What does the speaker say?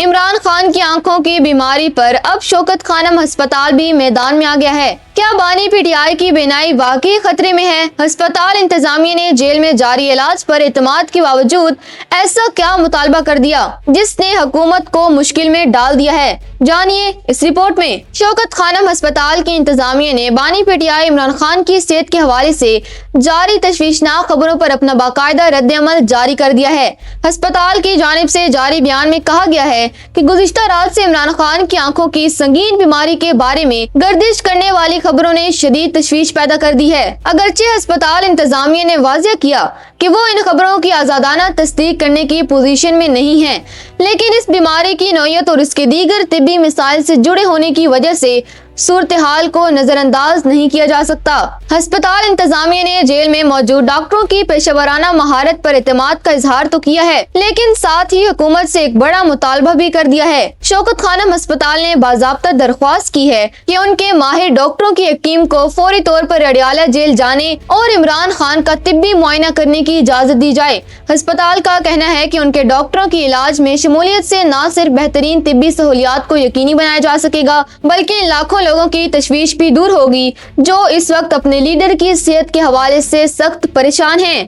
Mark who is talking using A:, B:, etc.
A: عمران خان کی آنکھوں کی بیماری پر اب شوکت خانم ہسپتال بھی میدان میں آ گیا ہے۔ کیا بانی پی ٹی آئی کی بینائی واقعی خطرے میں ہے؟ ہسپتال انتظامیہ نے جیل میں جاری علاج پر اعتماد کے باوجود ایسا کیا مطالبہ کر دیا جس نے حکومت کو مشکل میں ڈال دیا ہے؟ جانیے اس رپورٹ میں۔ شوکت خانم ہسپتال کی انتظامیہ نے بانی P T I Imran Khan کی صحت کے حوالے سے جاری تشویشناک خبروں پر اپنا باقاعدہ رد عمل جاری کر دیا ہے۔ ہسپتال کی جانب سے جاری بیان میں کہا گیا ہے کہ گزشتہ رات سے عمران خان کی آنکھوں کی سنگین بیماری کے بارے میں گردش کرنے والی خبروں نے شدید تشویش پیدا کر دی ہے۔ اگرچہ ہسپتال انتظامیہ نے واضح کیا کہ وہ ان خبروں کی آزادانہ تصدیق کرنے کی پوزیشن میں نہیں ہے، لیکن اس بیماری کی نوعیت اور اس کے دیگر طبی مسائل سے جڑے ہونے کی وجہ سے صورتحال کو نظر انداز نہیں کیا جا سکتا۔ ہسپتال انتظامیہ نے جیل میں موجود ڈاکٹروں کی پیشہ ورانہ مہارت پر اعتماد کا اظہار تو کیا ہے، لیکن ساتھ ہی حکومت سے ایک بڑا مطالبہ بھی کر دیا ہے۔ شوکت خانم ہسپتال نے باضابطہ درخواست کی ہے کہ ان کے ماہر ڈاکٹروں کی ایک ٹیم کو فوری طور پر اڈیالہ جیل جانے اور عمران خان کا طبی معائنہ کرنے کی اجازت دی جائے۔ ہسپتال کا کہنا ہے کہ ان کے ڈاکٹروں کی علاج میں شمولیت سے نہ صرف بہترین طبی سہولیات کو یقینی بنایا جا سکے گا، بلکہ لاکھوں لوگوں کی تشویش بھی دور ہوگی جو اس وقت اپنے لیڈر کی صحت کے حوالے سے سخت پریشان ہیں۔